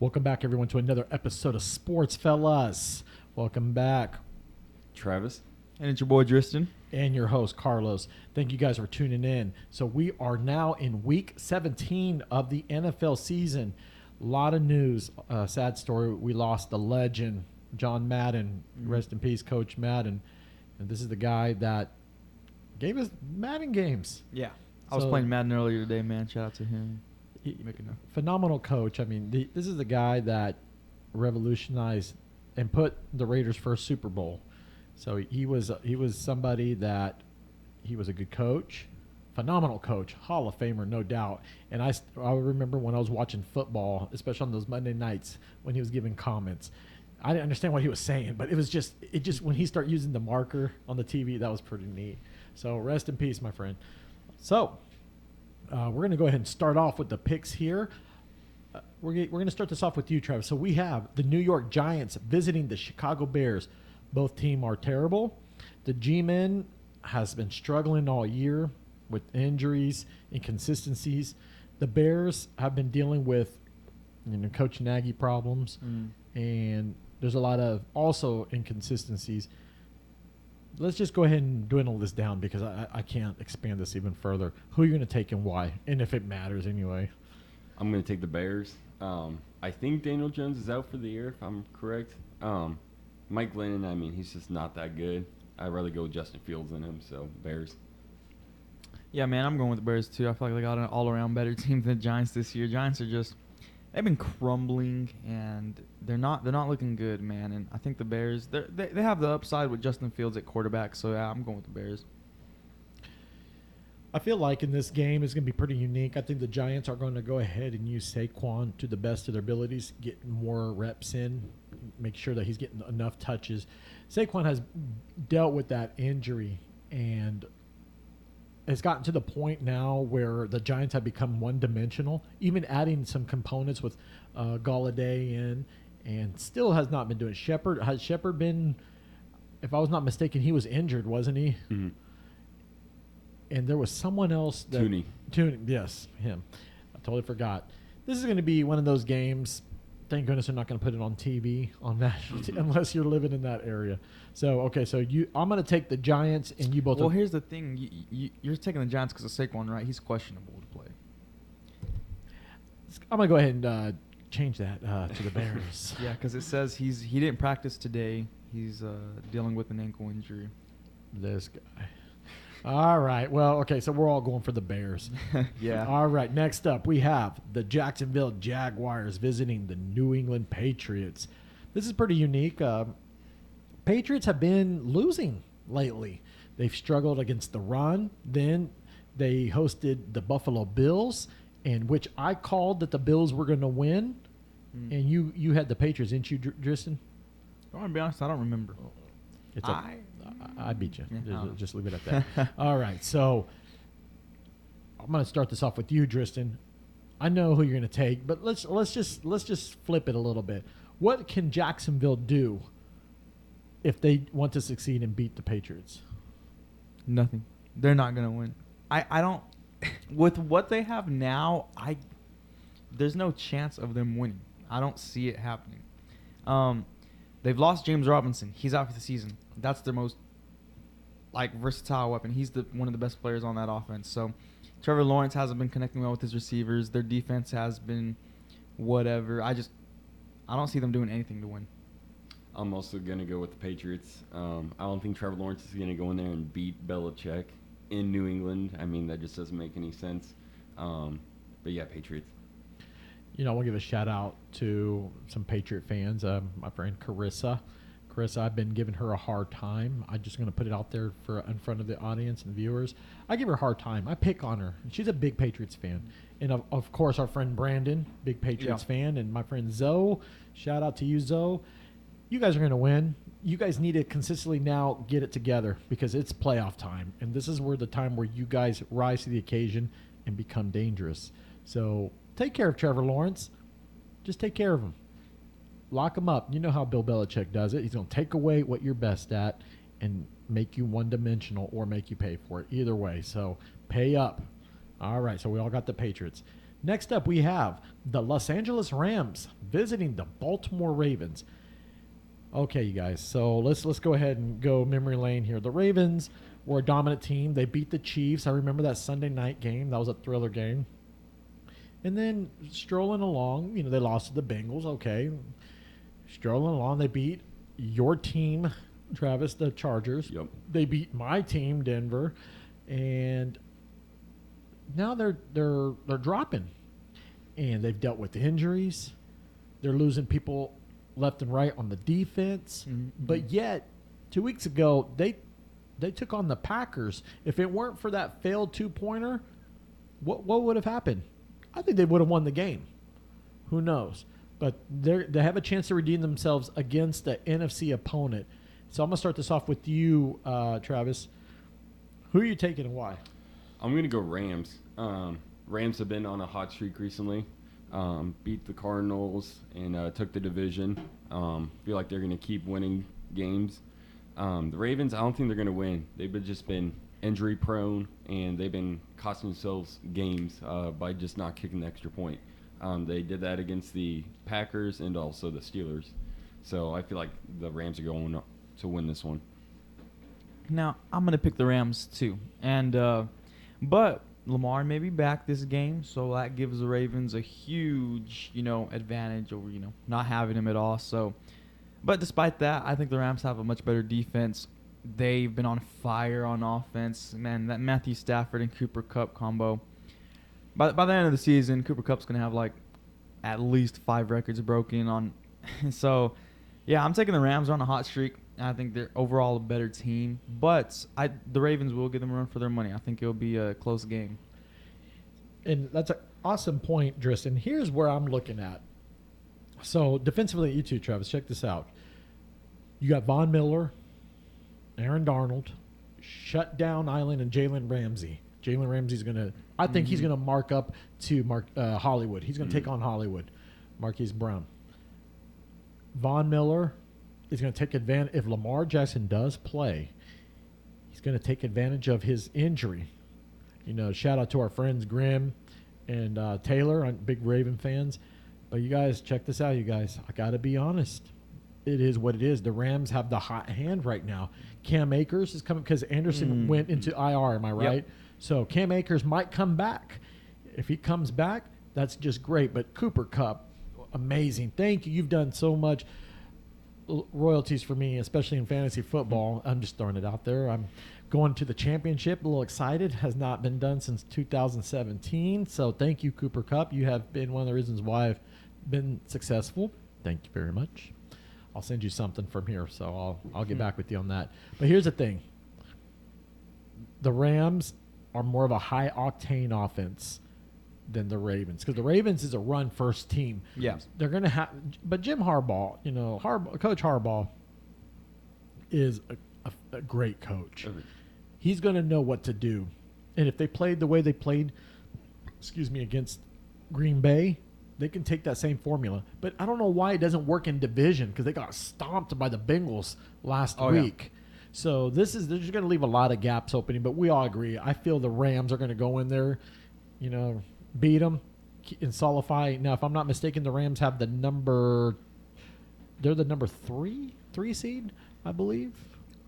Welcome back, everyone, to another episode of Sports Fellas. Welcome back. Travis. And it's your boy, Tristan. And your host, Carlos. Thank you guys for tuning in. So we are now in week 17 of the NFL season. A lot of news. Sad story. We lost the legend, John Madden. Rest in peace, Coach Madden. And this is the guy that gave us Madden games. Yeah. I was playing Madden earlier today, man. Shout out to him. Phenomenal coach. I mean, this is the guy that revolutionized and put the Raiders' first Super Bowl. So he was somebody that he was a good coach, phenomenal coach, Hall of Famer, no doubt. And I remember when I was watching football, especially on those Monday nights when he was giving comments. I didn't understand what he was saying, but it just when he started using the marker on the TV, that was pretty neat. So rest in peace, my friend. So we're going to go ahead and start off with the picks here. We're going to start this off with you, Travis. So we have the New York Giants visiting the Chicago Bears. Both teams are terrible. The G-Men has been struggling all year with injuries, inconsistencies. The Bears have been dealing with, Coach Nagy problems, and there's a lot of also inconsistencies. Let's just go ahead and dwindle this down because I can't expand this even further. Who are you going to take and why? And if it matters anyway. I'm going to take the Bears. I think Daniel Jones is out for the year, if I'm correct. Mike Glennon, he's just not that good. I'd rather go with Justin Fields than him, so Bears. Yeah, man, I'm going with the Bears, too. I feel like they got an all-around better team than the Giants this year. Giants are just – they've been crumbling, and they're not looking good, man. And I think the Bears – they have the upside with Justin Fields at quarterback, so, yeah, I'm going with the Bears. I feel like in this game it's going to be pretty unique. I think the Giants are going to go ahead and use Saquon to the best of their abilities, get more reps in, make sure that he's getting enough touches. Saquon has dealt with that injury and has gotten to the point now where the Giants have become one-dimensional, even adding some components with Galladay in, and still has not been doing it. Has Shepard been, if I was not mistaken, he was injured, wasn't he? Mm-hmm. And there was someone else. Tooney, yes, him. I totally forgot. This is going to be one of those games. Thank goodness they're not going to put it on TV on national unless you're living in that area. So, okay, I'm going to take the Giants, and you both. Well, here's the thing. You're taking the Giants because of Saquon, right? He's questionable to play. I'm going to go ahead and change that to the Bears. Yeah, because it says he didn't practice today. He's dealing with an ankle injury. This guy. All right. Well, okay, so we're all going for the Bears. Yeah. All right. Next up, we have the Jacksonville Jaguars visiting the New England Patriots. This is pretty unique. Patriots have been losing lately. They've struggled against the run. Then they hosted the Buffalo Bills, in which I called that the Bills were going to win. And you had the Patriots, didn't you, Tristan? I want to be honest, I don't remember. I beat you. Yeah, just leave it at that. All right, so I'm going to start this off with you, Tristan. I know who you're going to take, but let's just flip it a little bit. What can Jacksonville do if they want to succeed and beat the Patriots? Nothing. They're not going to win. I don't. With what they have now, there's no chance of them winning. I don't see it happening. They've lost James Robinson. He's out for the season. That's their most versatile weapon. He's one of the best players on that offense. So Trevor Lawrence hasn't been connecting well with his receivers. Their defense has been whatever. I don't see them doing anything to win. I'm also going to go with the Patriots. I don't think Trevor Lawrence is going to go in there and beat Belichick in New England. That just doesn't make any sense. But yeah, Patriots. I want to give a shout out to some Patriot fans. My friend Carissa. Carissa, I've been giving her a hard time. I'm just going to put it out there in front of the audience and viewers. I give her a hard time. I pick on her. She's a big Patriots fan. And, of course, our friend Brandon, big Patriots fan. And my friend Zoe, shout out to you, Zoe. You guys are going to win. You guys need to consistently now get it together because it's playoff time. And this is the time where you guys rise to the occasion and become dangerous. So take care of Trevor Lawrence. Just take care of him. Lock him up. You know how Bill Belichick does it. He's going to take away what you're best at and make you one-dimensional or make you pay for it. Either way. So pay up. All right. So we all got the Patriots. Next up, we have the Los Angeles Rams visiting the Baltimore Ravens. Okay, you guys. So let's go ahead and go memory lane here. The Ravens were a dominant team. They beat the Chiefs. I remember that Sunday night game. That was a thriller game. And then strolling along, they lost to the Bengals. Okay. Strolling along, they beat your team, Travis, the Chargers. Yep. They beat my team, Denver. And now they're dropping. And they've dealt with injuries. They're losing people left and right on the defense. Mm-hmm. But yet, 2 weeks ago, they took on the Packers. If it weren't for that failed two-pointer, what would have happened? I think they would have won the game. Who knows? But they have a chance to redeem themselves against the NFC opponent. So I'm going to start this off with you, Travis. Who are you taking and why? I'm going to go Rams. Rams have been on a hot streak recently. Beat the Cardinals and took the division. Feel like they're going to keep winning games. The Ravens, I don't think they're going to win. They've just been injury prone, and they've been costing themselves games by just not kicking the extra point. They did that against the Packers and also the Steelers. So I feel like the Rams are going to win this one. Now, I'm going to pick the Rams too. But Lamar may be back this game, so that gives the Ravens a huge, advantage over, not having him at all. So, but despite that, I think the Rams have a much better defense. They've been on fire on offense. Man, that Matthew Stafford and Cooper Kupp combo. By the end of the season, Cooper Kupp's going to have at least 5 records broken on. So, yeah, I'm taking the Rams on a hot streak. I think they're overall a better team. But the Ravens will give them a run for their money. I think it'll be a close game. And that's an awesome point, Driston. Here's where I'm looking at. So, defensively, you two, Travis, check this out. You got Von Miller, Aaron Darnold, shut down Island, and Jalen Ramsey. Jalen Ramsey's going to – I think he's going to mark up to Hollywood. He's going to take on Hollywood, Marquise Brown. Von Miller is going to take advantage – if Lamar Jackson does play, he's going to take advantage of his injury. Shout out to our friends Grimm and Taylor, I'm big Raven fans. But you guys, check this out, you guys. I got to be honest. It is what it is. The Rams have the hot hand right now. Cam Akers is coming because Anderson went into IR, am I right? Yep. So Cam Akers might come back. If he comes back, that's just great. But Cooper Kupp, amazing. Thank you. You've done so much royalties for me, especially in fantasy football. I'm just throwing it out there. I'm going to the championship, a little excited. Has not been done since 2017. So thank you, Cooper Kupp. You have been one of the reasons why I've been successful. Thank you very much. I'll send you something from here, so I'll get back with you on that. But here's the thing. The Rams are more of a high-octane offense than the Ravens because the Ravens is a run-first team. Yeah. They're going to have – but Jim Harbaugh, Coach Harbaugh is a great coach. Okay. He's going to know what to do. And if they played the way they played, against Green Bay, they can take that same formula. But I don't know why it doesn't work in division because they got stomped by the Bengals last week. Yeah. So they're just going to leave a lot of gaps opening. But we all agree. I feel the Rams are going to go in there, beat them and solidify. Now, if I'm not mistaken, the Rams have they're the number three seed, I believe.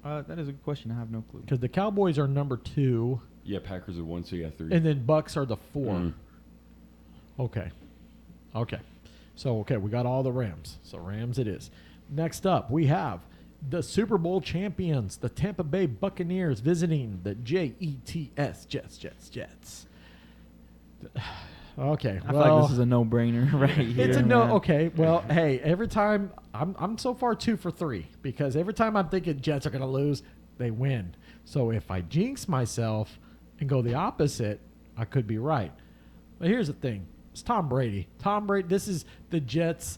That is a good question. I have no clue. Because the Cowboys are number 2. Yeah, Packers are 1, so you got 3. And then Bucks are the 4. Okay. So, we got all the Rams. So, Rams it is. Next up, we have the Super Bowl champions, the Tampa Bay Buccaneers, visiting the Jets, Jets. Okay, I feel like this is a no-brainer right here. It's a man. okay. Well, hey, every time I'm so far 2 for 3 because every time I'm thinking Jets are going to lose, they win. So if I jinx myself and go the opposite, I could be right. But here's the thing: it's Tom Brady. This is the Jets.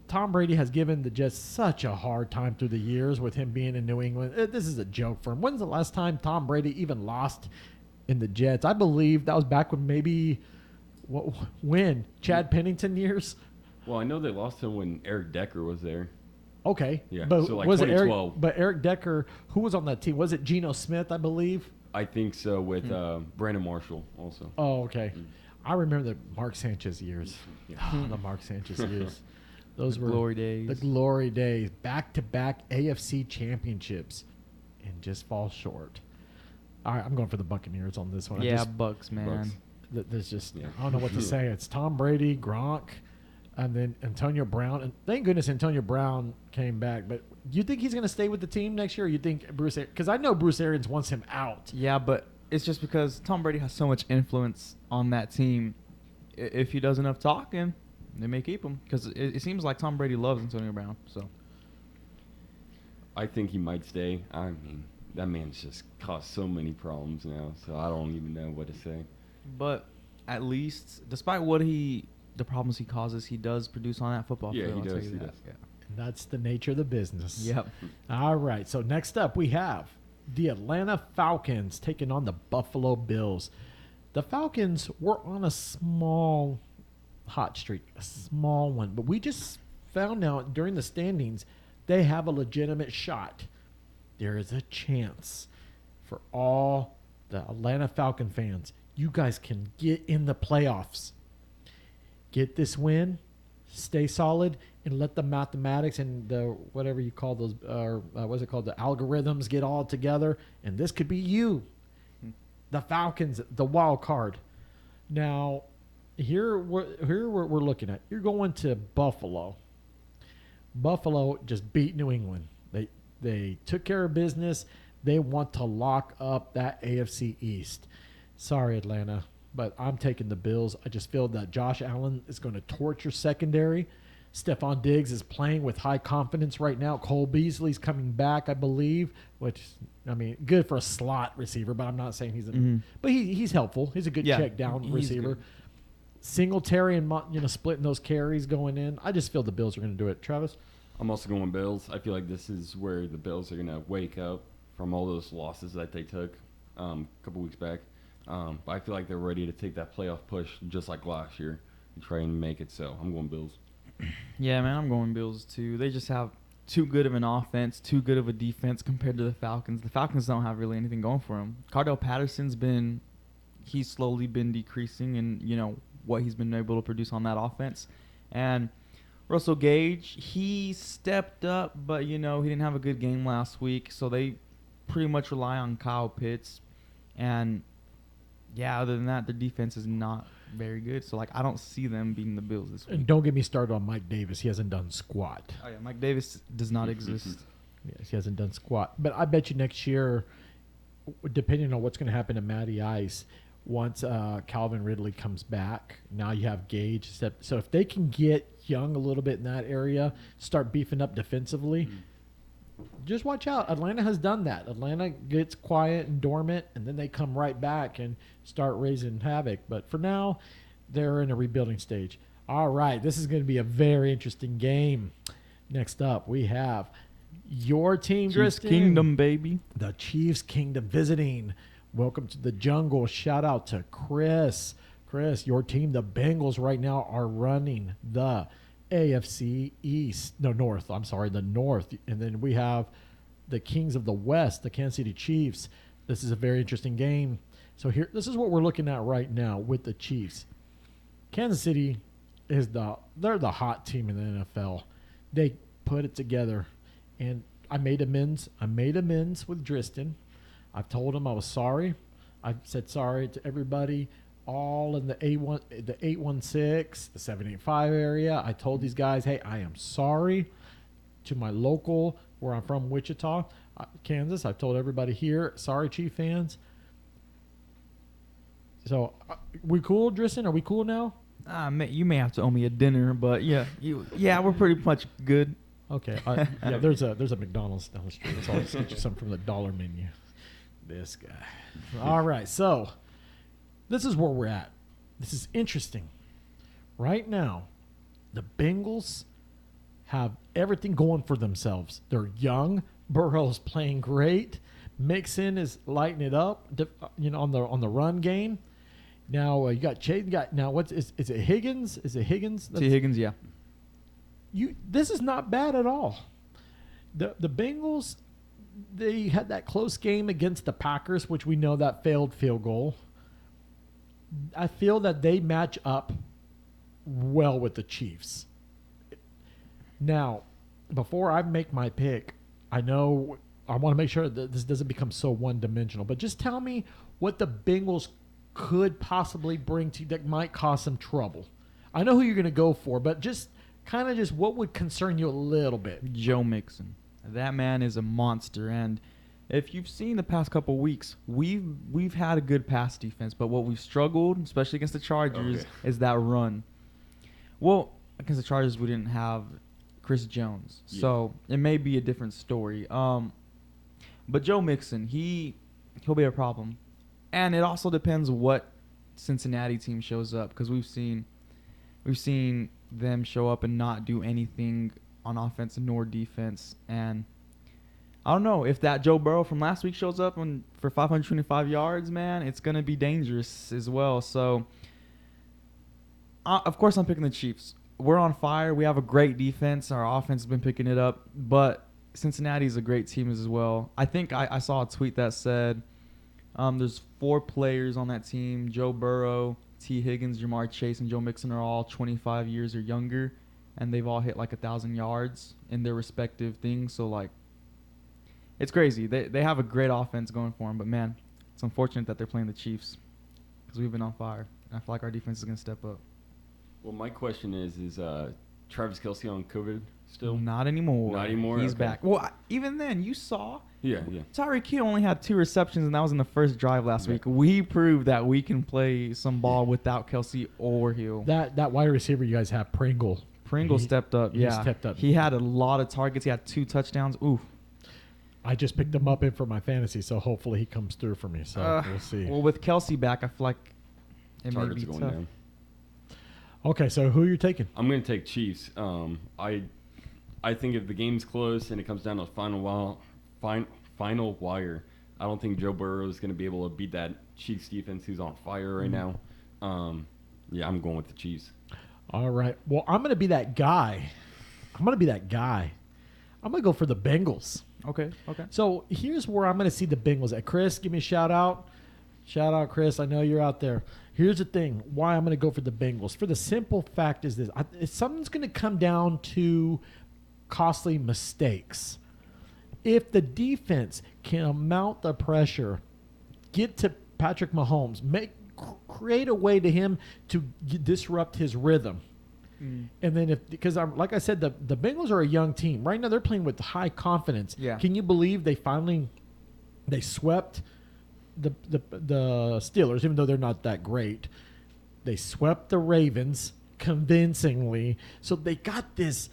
Tom Brady has given the Jets such a hard time through the years with him being in New England. This is a joke for him. When's the last time Tom Brady even lost in the Jets? I believe that was back when maybe. When? Chad Pennington years? Well, I know they lost him when Eric Decker was there. Okay. Yeah, but so was 2012. Eric Decker, who was on that team? Was it Geno Smith, I believe? I think so, with Brandon Marshall also. Oh, okay. I remember the Mark Sanchez years. Yeah. The Mark Sanchez years. Those were glory days. The glory days. Back-to-back AFC championships, and just fall short. All right, I'm going for the Buccaneers on this one. Yeah, Bucks, man. Bucks. There's just Yeah. I don't know what to say. It's Tom Brady, Gronk, and then Antonio Brown. And thank goodness Antonio Brown came back. But do you think he's going to stay with the team next year? Or you think Bruce? Because I know Bruce Arians wants him out. Yeah, but it's just because Tom Brady has so much influence on that team. If he does enough talking, they may keep him. Because it seems like Tom Brady loves Antonio Brown. So I think he might stay. I mean, that man's just caused so many problems now, so I don't even know what to say. But at least, despite the problems he causes, he does produce on that football Yeah, field. he I'll tell does, you he that. does. Yeah. And that's the nature of the business. Yep. All right. So next up, we have the Atlanta Falcons taking on the Buffalo Bills. The Falcons were on a small hot streak, a small one, but we just found out during the standings they have a legitimate shot. There is a chance for all the Atlanta Falcon fans. You guys can get in the playoffs. Get this win, stay solid, and let the mathematics and the whatever you call those, what's it called, the algorithms get all together, and this could be you, the Falcons, the wild card. Now, here we're looking at. You're going to Buffalo. Buffalo just beat New England. They took care of business. They want to lock up that AFC East. Sorry, Atlanta, but I'm taking the Bills. I just feel that Josh Allen is going to torch your secondary. Stephon Diggs is playing with high confidence right now. Cole Beasley's coming back, I believe, which, I mean, good for a slot receiver, but I'm not saying he's but he's helpful. He's a good check down receiver. Good. Singletary and splitting those carries going in. I just feel the Bills are going to do it. Travis? I'm also going Bills. I feel like this is where the Bills are going to wake up from all those losses that they took a couple weeks back. But I feel like they're ready to take that playoff push just like last year and try and make it so. I'm going Bills. Yeah, man, I'm going Bills too. They just have too good of an offense, too good of a defense compared to the Falcons. The Falcons don't have really anything going for them. Cardell Patterson's he's slowly been decreasing in, what he's been able to produce on that offense. And Russell Gage, he stepped up, but, he didn't have a good game last week. So they pretty much rely on Kyle Pitts. And, yeah, other than that, their defense is not very good. So, I don't see them beating the Bills this week. And don't get me started on Mike Davis. He hasn't done squat. Oh, yeah, Mike Davis does not exist. Yes, he hasn't done squat. But I bet you next year, depending on what's going to happen to Matty Ice, once Calvin Ridley comes back, now you have Gage. So if they can get young a little bit in that area, start beefing up defensively, just watch out. Atlanta has done that. Atlanta gets quiet and dormant, and then they come right back and start raising havoc. But for now, they're in a rebuilding stage. All right, this is going to be a very interesting game. Next up, we have your team, Chiefs Tristan. Kingdom, baby. The Chiefs Kingdom visiting. Welcome to the jungle. Shout out to Chris. Chris, your team, the Bengals, right now are running the AFC East. No, North. I'm sorry, the North. And then we have the Kings of the West, the Kansas City Chiefs. This is a very interesting game. So this is what we're looking at right now with the Chiefs. Kansas City they're the hot team in the NFL. They put it together. And I made amends. With Tristan. I've told him I was sorry. I've said sorry to everybody, all in the 816, the 785 area. I told these guys, hey, I am sorry. To my local, where I'm from, Wichita, Kansas, I've told everybody here, sorry, Chief fans. So, we cool, Tristan? Are we cool now? You may have to owe me a dinner, but yeah, we're pretty much good. Okay. Yeah, there's a McDonald's down the street. So I'll just get you some from the dollar menu. This guy. All right. So this is where we're at. This is interesting. Right now, the Bengals have everything going for themselves. They're young. Burrow's playing great. Mixon is lighting it up, on the run game. Now you got Chase. Is it Higgins? Is it Higgins? T. Higgins, yeah. This is not bad at all. The Bengals, they had that close game against the Packers, which we know that failed field goal. I feel that they match up well with the Chiefs. Now, before I make my pick, I know I want to make sure that this doesn't become so one-dimensional, but just tell me what the Bengals could possibly bring to you that might cause some trouble. I know who you're going to go for, but just kind of just what would concern you a little bit. Joe Mixon. That man is a monster, and if you've seen the past couple weeks, we've had a good pass defense, but what we've struggled, especially against the Chargers, is that run. Well, against the Chargers, we didn't have Chris Jones, so it may be a different story. But Joe Mixon, he'll be a problem, and it also depends what Cincinnati team shows up, because we've seen them show up and not do anything on offense nor defense, and I don't know if that Joe Burrow from last week shows up for 525 yards, man. It's gonna be dangerous as well. So, of course, I'm picking the Chiefs. We're on fire. We have a great defense. Our offense has been picking it up, but Cincinnati is a great team as well. I think I saw a tweet that said there's 4 players on that team: Joe Burrow, T. Higgins, Jamar Chase, and Joe Mixon are all 25 years or younger, and they've all hit like 1,000 yards in their respective things. So, like, it's crazy. They have a great offense going for them, but, man, it's unfortunate that they're playing the Chiefs because we've been on fire. And I feel like our defense is going to step up. Well, my question is Travis Kelce on COVID still? Not anymore. Not anymore? He's Okay. back. Well, even then, you saw Yeah. Tyreek Hill only had 2 receptions, and that was in the first drive last Yeah. week. We proved that we can play some ball without Kelce or Hill. That wide receiver you guys have, Pringle. Pringle stepped up. he stepped up. He had a lot of targets. He had 2 touchdowns. Ooh. I just picked him up in for my fantasy, so hopefully he comes through for me. So we'll see. Well, with Kelce back, I feel like it may Targets be are going tough. down. Okay, so who are you taking? I'm going to take Chiefs. I think if the game's close and it comes down to final wire, I don't think Joe Burrow is going to be able to beat that Chiefs defense who's on fire right now. Yeah, I'm going with the Chiefs. All right. Well, I'm going to be that guy. I'm going to go for the Bengals. Okay. So here's where I'm going to see the Bengals at. Chris, give me a shout out. Shout out, Chris. I know you're out there. Here's the thing. Why I'm going to go for the Bengals. For the simple fact is this. Something's going to come down to costly mistakes. If the defense can mount the pressure, get to Patrick Mahomes, create a way to him to disrupt his rhythm. And then because like I said, the Bengals are a young team. Right now they're playing with high confidence. Yeah. Can you believe they swept the Steelers, even though they're not that great. They swept the Ravens convincingly. So they got this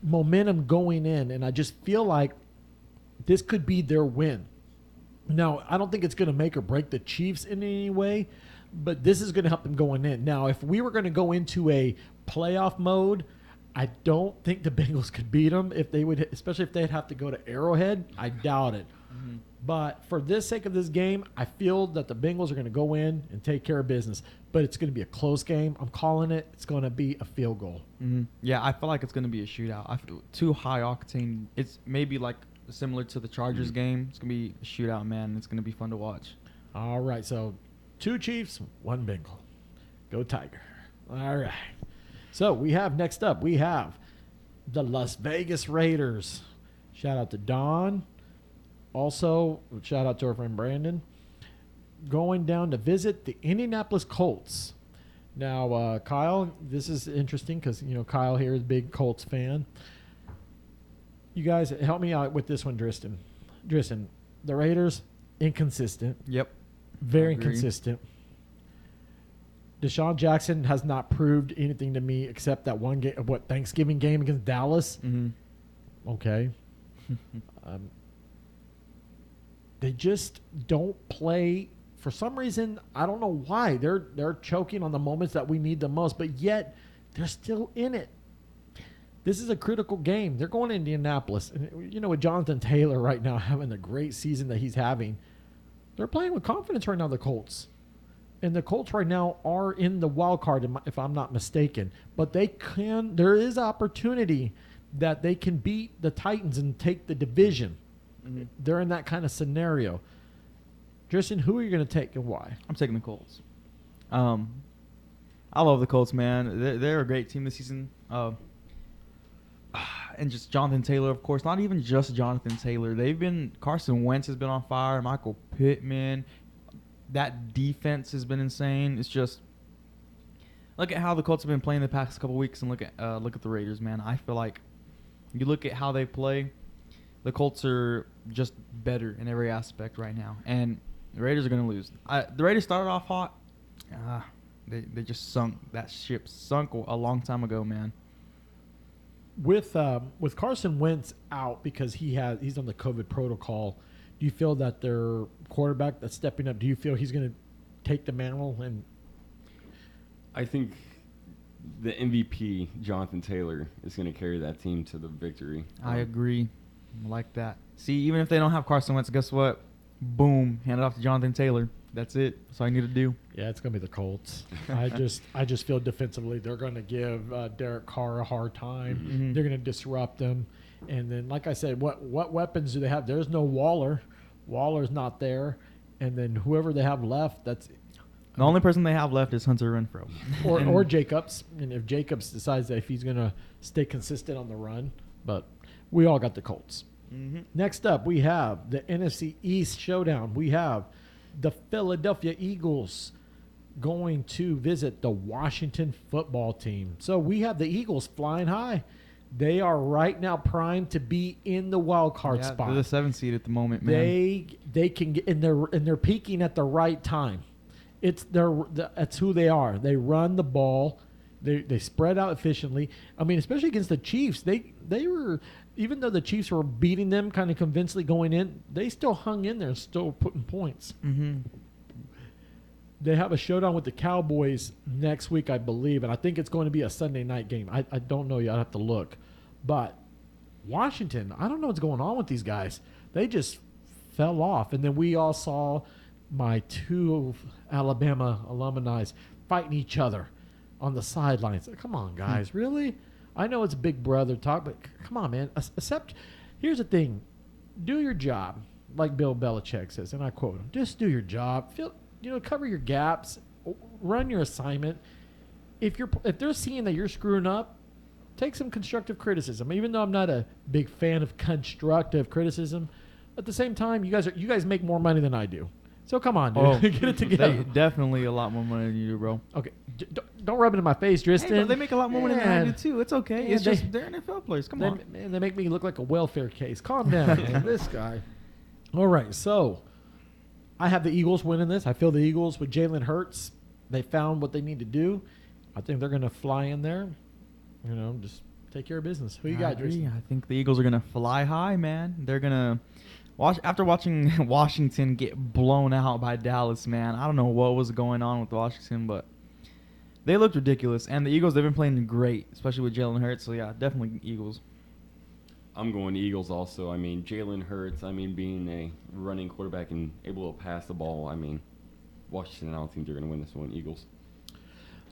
momentum going in, and I just feel like this could be their win. Now, I don't think it's going to make or break the Chiefs in any way, but this is going to help them going in. Now, if we were going to go into a playoff mode, I don't think the Bengals could beat them if they would, especially if they'd have to go to Arrowhead. I doubt it. Mm-hmm. But for the sake of this game, I feel that the Bengals are going to go in and take care of business. But it's going to be a close game. I'm calling it. It's going to be a field goal. Mm-hmm. Yeah, I feel like it's going to be a shootout. I feel too high octane. It's maybe like similar to the Chargers game. It's going to be a shootout, man. It's going to be fun to watch. All right, so 2 Chiefs, 1 Bengal. Go Tiger. All right. So next up, we have the Las Vegas Raiders. Shout out to Don. Also, shout out to our friend Brandon. Going down to visit the Indianapolis Colts. Now, Kyle, this is interesting because, Kyle here is a big Colts fan. You guys help me out with this one, Dristan. Dristan, the Raiders, inconsistent. Yep. Very inconsistent. Deshaun Jackson has not proved anything to me except that one game, Thanksgiving game against Dallas. Mm-hmm. Okay. They just don't play. For some reason, I don't know why. They're choking on the moments that we need the most, but yet they're still in it. This is a critical game. They're going to Indianapolis. And, with Jonathan Taylor right now having the great season that he's having, they're playing with confidence right now, the Colts. And the Colts right now are in the wild card, if I'm not mistaken. But there is opportunity that they can beat the Titans and take the division. Mm-hmm. They're in that kind of scenario. Tristan, who are you going to take and why? I'm taking the Colts. I love the Colts, man. They're a great team this season. And just Jonathan Taylor, of course. Not even just Jonathan Taylor. Carson Wentz has been on fire. Michael Pittman. That defense has been insane. It's just look at how the Colts have been playing the past couple weeks, and look at the Raiders, man. I feel like you look at how they play, the Colts are just better in every aspect right now, and the Raiders are going to lose. The Raiders started off hot. They just sunk. That ship sunk a long time ago, man. With Carson Wentz out because he's on the COVID protocol, do you feel that their quarterback that's stepping up, do you feel he's going to take the mantle? And I think the MVP, Jonathan Taylor, is going to carry that team to the victory. I agree. I like that. See, even if they don't have Carson Wentz, guess what? Boom, hand it off to Jonathan Taylor. That's it. That's all you need to do. Yeah, it's going to be the Colts. I just feel defensively they're going to give Derek Carr a hard time. Mm-hmm. They're going to disrupt them. And then, like I said, what weapons do they have? There's no Waller. Waller's not there. And then whoever they have left, that's the only person they have left is Hunter Renfrow. or Jacobs. And if Jacobs decides that if he's going to stay consistent on the run. But we all got the Colts. Mm-hmm. Next up, we have the NFC East Showdown. We have the Philadelphia Eagles going to visit the Washington football team. So we have the Eagles flying high. They are right now primed to be in the wild card spot. They're the 7th seed at the moment, man. They can get and they're peaking at the right time. That's who they are. They run the ball. They spread out efficiently. I mean, especially against the Chiefs, they were, even though the Chiefs were beating them kind of convincingly going in, they still hung in there and still putting points. Mm-hmm. They have a showdown with the Cowboys next week, I believe, and I think it's going to be a Sunday night game. I don't know yet. I have to look. But Washington, I don't know what's going on with these guys. They just fell off. And then we all saw my two Alabama alumni fighting each other on the sidelines. Come on, guys. Really? I know it's big brother talk, but come on, man. Here's the thing. Do your job, like Bill Belichick says, and I quote him. Just do your job. Cover your gaps. Run your assignment. If they're seeing that you're screwing up, take some constructive criticism. Even though I'm not a big fan of constructive criticism, at the same time, you guys make more money than I do. So come on, dude. Oh, get it together. Definitely a lot more money than you do, bro. Okay, don't rub it in my face, Tristan. Hey, they make a lot more money than I do too. It's okay. Yeah, It's just they're NFL players. Come on. They make me look like a welfare case. Calm down, man. This guy. All right, so I have the Eagles winning this. I feel the Eagles with Jalen Hurts. They found what they need to do. I think they're going to fly in there. Just take care of business. Who you got, Tristan? I think the Eagles are going to fly high, man. They're going to after watching Washington get blown out by Dallas, man. I don't know what was going on with Washington, but they looked ridiculous. And the Eagles, they've been playing great, especially with Jalen Hurts. So, yeah, definitely Eagles. I'm going Eagles also. I mean, Jalen Hurts, being a running quarterback and able to pass the ball, Washington, I don't think they're going to win this one. Eagles.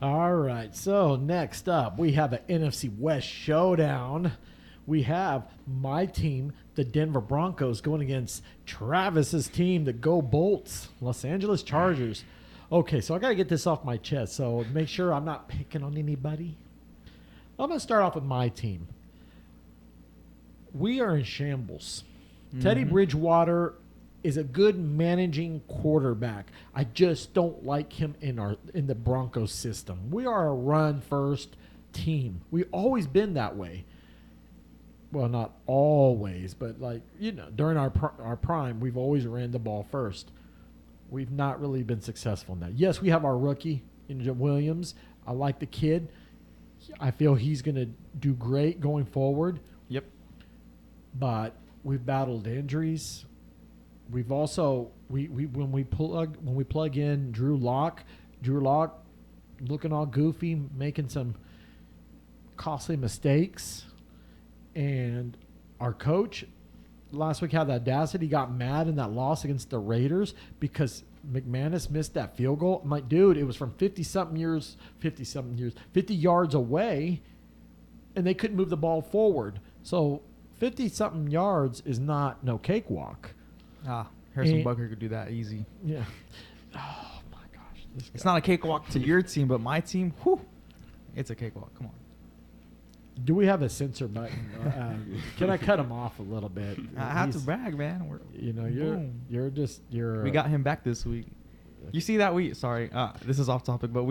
All right, so next up, we have an NFC West Showdown. We have my team, the Denver Broncos, going against Travis's team, the Go Bolts, Los Angeles Chargers. Okay, so I got to get this off my chest, so make sure I'm not picking on anybody. I'm going to start off with my team. We are in shambles. Mm-hmm. Teddy Bridgewater is a good managing quarterback. I just don't like him in the Broncos system. We are a run-first team. We've always been that way. Well, not always, but during our prime, we've always ran the ball first. We've not really been successful in that. Yes, we have our rookie, Williams. I like the kid. I feel he's going to do great going forward. Yep. But we've battled injuries. We've also when we plug in Drew Lock looking all goofy, making some costly mistakes. And our coach last week had the audacity, got mad in that loss against the Raiders because McManus missed that field goal. I'm like, dude, it was from 50 yards away, and they couldn't move the ball forward. So 50-something yards is not no cakewalk. Harrison Butker could do that easy. Yeah. Oh, my gosh. It's not a cakewalk to your team, but my team, whew, it's a cakewalk. Come on. Do we have a censor button? Can I cut him off a little bit? I have to brag, man. We got him back this week. You see that sorry, this is off topic, but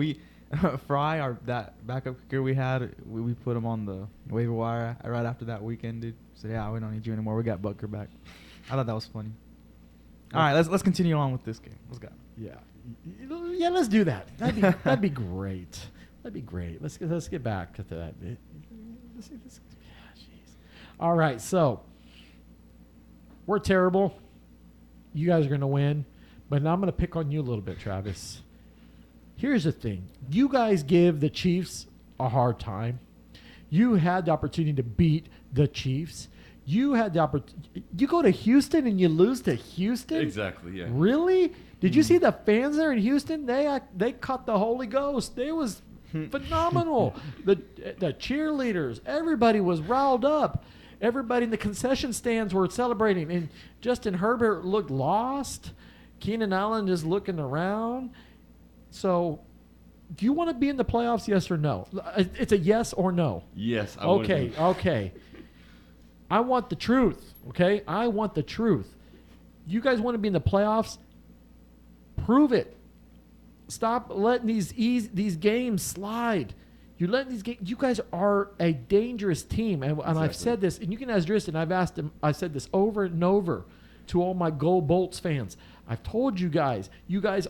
Fry, that backup kicker we had, we put him on the waiver wire right after that week ended. So yeah, we don't need you anymore. We got Butker back. I thought that was funny. All right, let's continue on with this game. Let's go. Yeah, let's do that. That'd be great. That'd be great. Let's get back to that. Jeez. All right, so we're terrible. You guys are going to win, but now I'm going to pick on you a little bit, Travis. Here's the thing. You guys give the Chiefs a hard time. You had the opportunity to beat the Chiefs. You had the opportunity. You go to Houston and you lose to Houston? Exactly, yeah. Really? Did you see the fans there in Houston? They caught the Holy Ghost. They was phenomenal. The cheerleaders, everybody was riled up. Everybody in the concession stands were celebrating. And Justin Herbert looked lost. Keenan Allen just looking around. So, do you want to be in the playoffs, yes or no? It's a yes or no. Yes. Okay. I want the truth, okay? I want the truth. You guys want to be in the playoffs? Prove it. Stop letting these games slide. You're letting these games. You guys are a dangerous team, and Exactly. I've said this, and you can ask Tristan. I've asked him. I said this over and over to all my Go Bolts fans. I've told you guys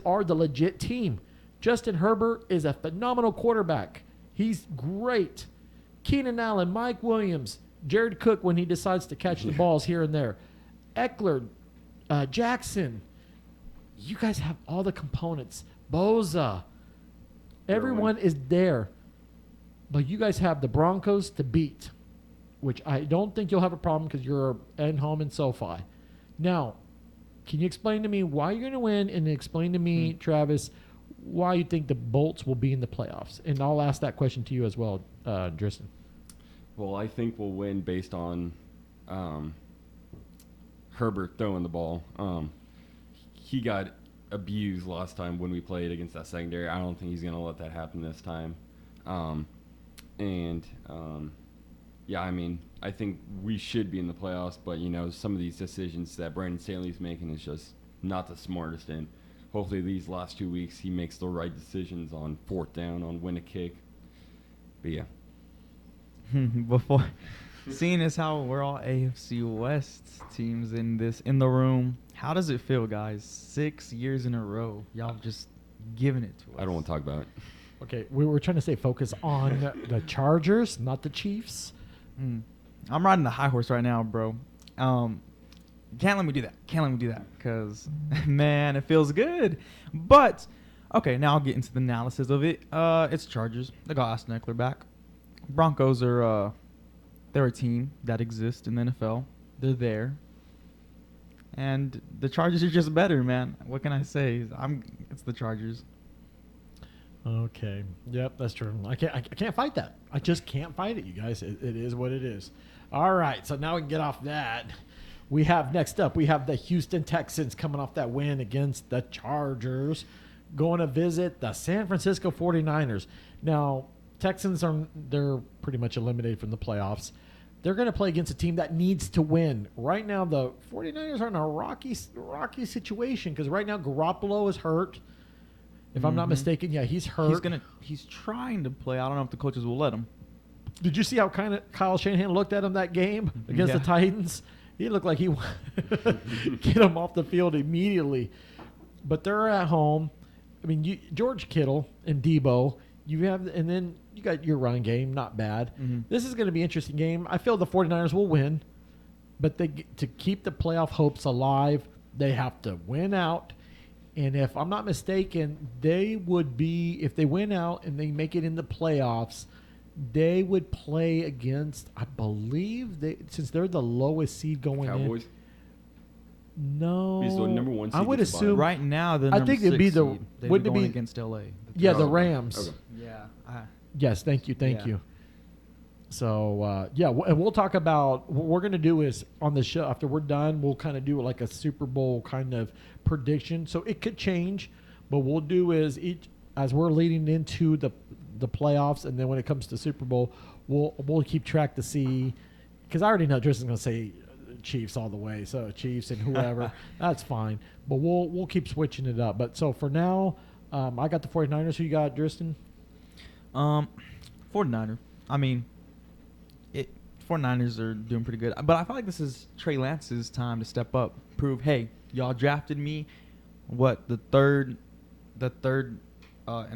are the legit team. Justin Herbert is a phenomenal quarterback. He's great. Keenan Allen, Mike Williams, Jared Cook when he decides to catch the balls here and there, Eckler, Jackson. You guys have all the components. Boza. Everyone is there. But you guys have the Broncos to beat, which I don't think you'll have a problem because you're at home in SoFi. Now, can you explain to me why you're going to win and explain to me, Travis, why you think the Bolts will be in the playoffs? And I'll ask that question to you as well, Tristan. Well, I think we'll win based on Herbert throwing the ball. He got abused last time when we played against that secondary. I don't think he's going to let that happen this time. Yeah, I mean, I think we should be in the playoffs, but, some of these decisions that Brandon Staley's making is just not the smartest. And hopefully these last 2 weeks he makes the right decisions on fourth down, on win a kick. But, yeah. Before, seeing as how we're all AFC West teams in the room, how does it feel, guys? 6 years in a row, y'all just giving it to us. I don't want to talk about it. Okay, we were trying to stay focused on the Chargers, not the Chiefs. I'm riding the high horse right now, bro. Can't let me do that because, man, it feels good. But, okay, now I'll get into the analysis of it. It's Chargers. They got Austin Eckler back. Broncos are they're a team that exists in the NFL. They're there. And the Chargers are just better, man. What can I say? It's the Chargers. Okay. Yep, that's true. I can't fight that. I just can't fight it, you guys. It is what it is. All right, so now we can get off that. Next up, we have the Houston Texans coming off that win against the Chargers, going to visit the San Francisco 49ers. Now, Texans they're pretty much eliminated from the playoffs. They're going to play against a team that needs to win. Right now, the 49ers are in a rocky situation because right now Garoppolo is hurt. If I'm not mistaken, yeah, he's hurt. He's trying to play. I don't know if the coaches will let him. Did you see how kind of Kyle Shanahan looked at him that game against the Titans? He looked like he get him off the field immediately. But they're at home. I mean, George Kittle and Debo. And then you got your run game, not bad. This is going to be an interesting game. I feel the 49ers will win, but to keep the playoff hopes alive, they have to win out. And if I'm not mistaken, they would be, if they win out and they make it in the playoffs, they would play against, I believe, since they're the lowest seed going Cowboys? in. No. He's the number one seed. I would assume. Right now, the I number think it'd be six the. seed. They'd Wouldn't be it going be against LA? Yeah, the Rams. Okay. Yeah. Yes, thank you. So, and we'll talk about what we're going to do is on the show, after we're done, we'll kind of do like a Super Bowl kind of prediction. So it could change, What we'll do is as we're leading into the playoffs, and then when it comes to Super Bowl, we'll keep track to see, because I already know Tristan's going to say Chiefs all the way, so Chiefs and whoever, that's fine. But we'll keep switching it up. But so for now, I got the 49ers. Who you got, Tristan? 49er. I mean, 49ers are doing pretty good. But I feel like this is Trey Lance's time to step up, prove, hey, y'all drafted me, the third in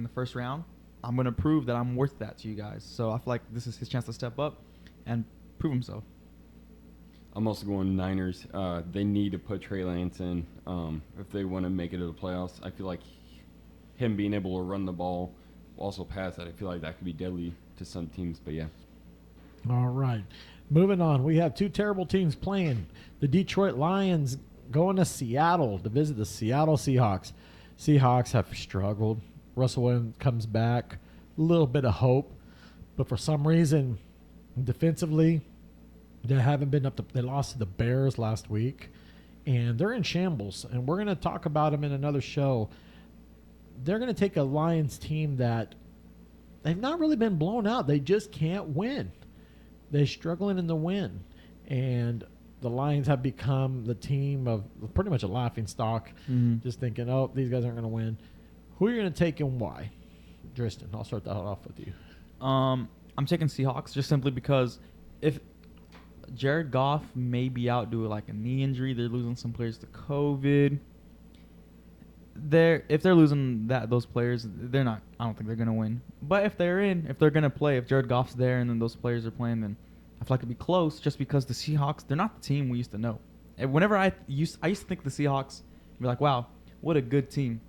the first round. I'm going to prove that I'm worth that to you guys. So I feel like this is his chance to step up and prove himself. I'm also going Niners. They need to put Trey Lance in if they want to make it to the playoffs. I feel like him being able to run the ball, also pass that, I feel like that could be deadly to some teams. But, yeah. All right. Moving on. We have two terrible teams playing. The Detroit Lions going to Seattle to visit the Seattle Seahawks. Seahawks have struggled. Russell Williams comes back. A little bit of hope. But for some reason, defensively, they haven't been up to – they lost to the Bears last week. And they're in shambles. And we're going to talk about them in another show. They're going to take a Lions team that they've not really been blown out. They just can't win. They're struggling in the win. And the Lions have become the team of pretty much a laughingstock, just thinking, oh, these guys aren't going to win. Who are you going to take and why? Tristan, I'll start that off with you. I'm taking Seahawks just simply because if Jared Goff may be out due to like a knee injury, they're losing some players to COVID. If they're losing those players, they're not. I don't think they're gonna win. But if they're gonna play, if Jared Goff's there and then those players are playing, then I feel like it'd be close. Just because the Seahawks, they're not the team we used to know. And whenever I used to think the Seahawks, be like, wow, what a good team.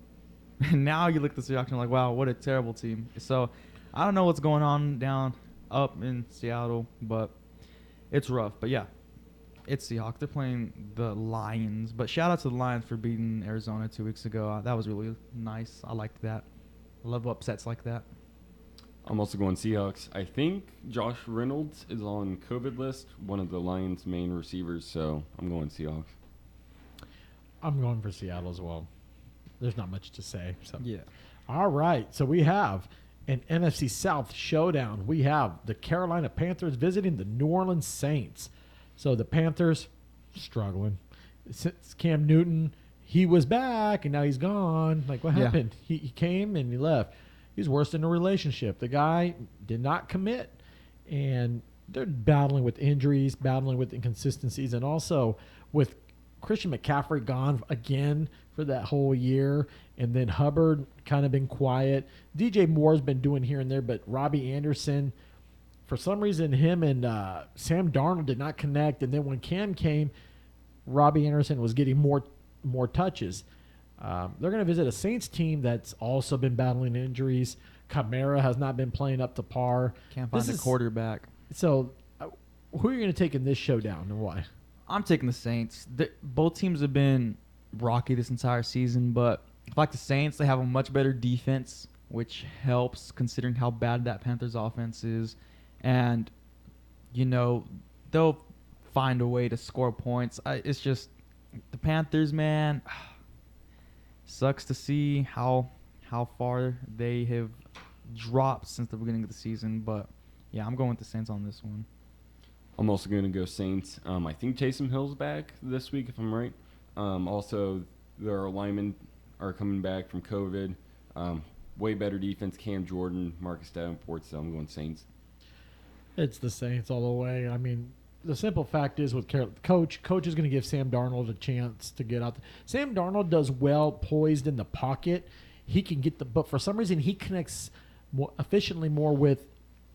And now you look at the Seahawks and you're like, wow, what a terrible team. So I don't know what's going on up in Seattle, but it's rough. But yeah. It's Seahawks. They're playing the Lions. But shout out to the Lions for beating Arizona 2 weeks ago. That was really nice. I liked that. I love upsets like that. I'm also going Seahawks. I think Josh Reynolds is on COVID list, one of the Lions' main receivers, so I'm going Seahawks. I'm going for Seattle as well. There's not much to say. So. Yeah. All right. So we have an NFC South showdown. We have the Carolina Panthers visiting the New Orleans Saints. So the Panthers struggling. Since Cam Newton, he was back and now he's gone. Like, what happened? He came and he left. He's worse than a relationship. The guy did not commit, and they're battling with injuries, battling with inconsistencies, and also with Christian McCaffrey gone again for that whole year, and then Hubbard kind of been quiet. DJ Moore's been doing here and there, but Robbie Anderson – for some reason, him and Sam Darnold did not connect. And then when Cam came, Robbie Anderson was getting more touches. They're going to visit a Saints team that's also been battling injuries. Kamara has not been playing up to par. Can't find a quarterback. So who are you going to take in this showdown and why? I'm taking the Saints. Both teams have been rocky this entire season, but like the Saints, they have a much better defense, which helps considering how bad that Panthers offense is. And, they'll find a way to score points. It's just the Panthers, man. Sucks to see how far they have dropped since the beginning of the season. But, yeah, I'm going with the Saints on this one. I'm also going to go Saints. I think Taysom Hill's back this week, if I'm right. Also, their linemen are coming back from COVID. Way better defense. Cam Jordan, Marcus Davenport, so I'm going Saints. It's the Saints all the way. I mean, the simple fact is with Coach is going to give Sam Darnold a chance to get out. Sam Darnold does well poised in the pocket. He can get but for some reason he connects more efficiently with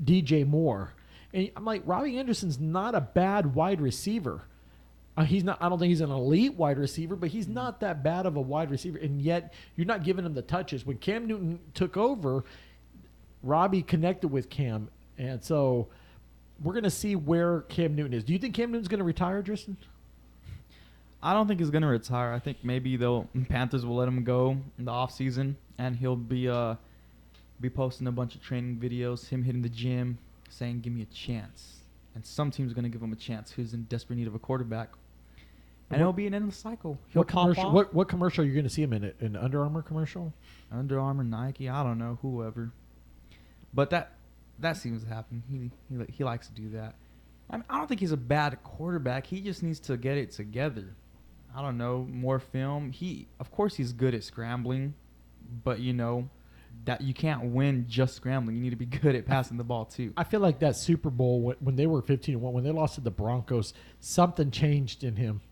DJ Moore. And I'm like, Robbie Anderson's not a bad wide receiver. He's not. I don't think he's an elite wide receiver, but he's not that bad of a wide receiver. And yet you're not giving him the touches. When Cam Newton took over, Robbie connected with Cam, and so we're going to see where Cam Newton is. Do you think Cam Newton's going to retire, Tristan? I don't think he's going to retire. I think maybe Panthers will let him go in the offseason, and he'll be posting a bunch of training videos, him hitting the gym, saying, give me a chance. And some team's going to give him a chance who's in desperate need of a quarterback. And it'll be an end of the cycle. He'll What pop commercial? off. What commercial are you going to see him in? An Under Armour commercial? Under Armour, Nike, I don't know, whoever. But that seems to happen. He likes to do that. I mean, I don't think he's a bad quarterback. He just needs to get it together. I don't know, more film. Of course he's good at scrambling, but that you can't win just scrambling. You need to be good at passing the ball too. I feel like that Super Bowl when they were 15-1, when they lost to the Broncos, something changed in him.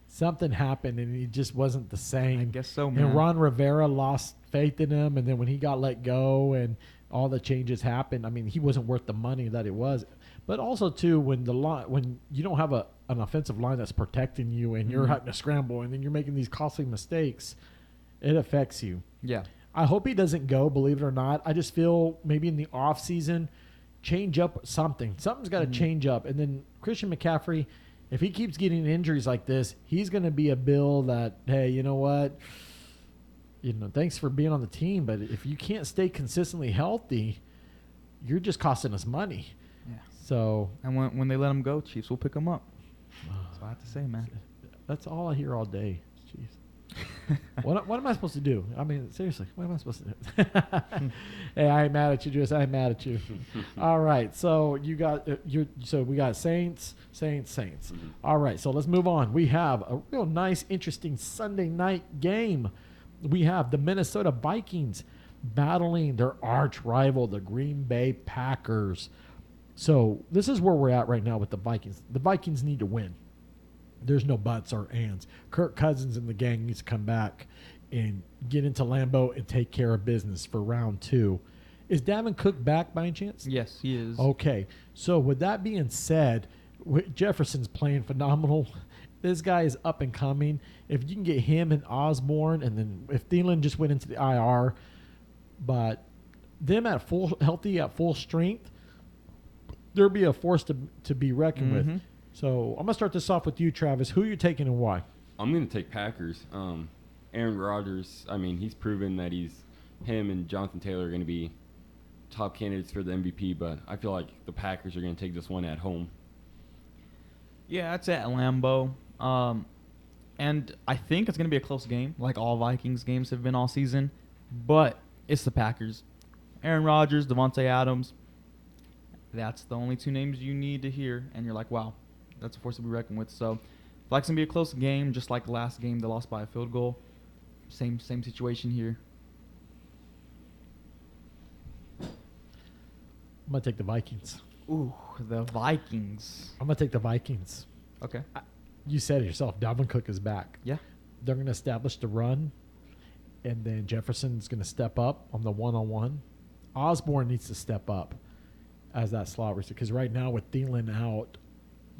Something happened, and he just wasn't the same. I guess so, man. And Ron Rivera lost faith in him, and then when he got let go and all the changes happened, I mean, he wasn't worth the money that it was. But also, too, when you don't have an offensive line that's protecting you and you're having to scramble and then you're making these costly mistakes, it affects you. Yeah. I hope he doesn't go, believe it or not. I just feel maybe in the offseason, change up something. Something's got to change up. And then Christian McCaffrey, if he keeps getting injuries like this, he's going to be a bill that, hey, you know what? Thanks for being on the team, but if you can't stay consistently healthy, you're just costing us money. Yeah. So, and when they let him go, Chiefs will pick him up. That's what I have to say, man. That's all I hear all day. Jeez. What am I supposed to do? I mean, seriously, what am I supposed to do? Hey, I ain't mad at you, Juice. I ain't mad at you. All right, so we got Saints. All right, so let's move on. We have a real nice, interesting Sunday night game. We have the Minnesota Vikings battling their arch rival, the Green Bay Packers. So this is where we're at right now with the Vikings. The Vikings need to win. There's no buts or ands. Kirk Cousins and the gang needs to come back and get into Lambeau and take care of business for round 2. Is Dalvin Cook back by any chance? Yes, he is. Okay. So with that being said, Jefferson's playing phenomenal. This guy is up and coming. If you can get him and Osborne, and then if Thielen just went into the IR, but them at full strength, there'll be a force to be reckoned with. So I'm going to start this off with you, Travis. Who are you taking and why? I'm going to take Packers. Aaron Rodgers, I mean, he's proven that him and Jonathan Taylor are going to be top candidates for the MVP, but I feel like the Packers are going to take this one at home. Yeah, it's at Lambeau. And I think it's going to be a close game, like all Vikings games have been all season. But it's the Packers. Aaron Rodgers, Devontae Adams. That's the only two names you need to hear. And you're like, wow, that's a force to be reckoned with. So, it's going to be a close game, just like the last game they lost by a field goal. Same situation here. I'm going to take the Vikings. Ooh, the Vikings. I'm going to take the Vikings. Okay. You said it yourself. Dalvin Cook is back. Yeah. They're going to establish the run, and then Jefferson's going to step up on the one-on-one. Osborne needs to step up as that slot receiver because right now with Thielen out,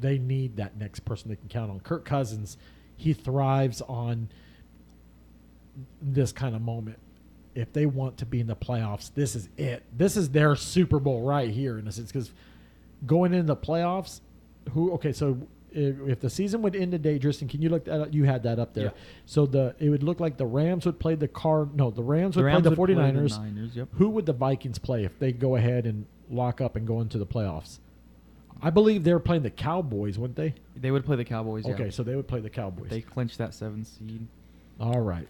they need that next person they can count on. Kirk Cousins, he thrives on this kind of moment. If they want to be in the playoffs, this is it. This is their Super Bowl right here in a sense because going into the playoffs, so if the season would end today, Tristan, can you look that up? You had that up there. Yeah. So it would look like the Rams would play the Rams would play the 49ers. Play the Niners, yep. Who would the Vikings play if they go ahead and lock up and go into the playoffs? I believe they were playing the Cowboys, wouldn't they? They would play the Cowboys, yeah. Okay, so they would play the Cowboys. They clinched that 7th seed. All right.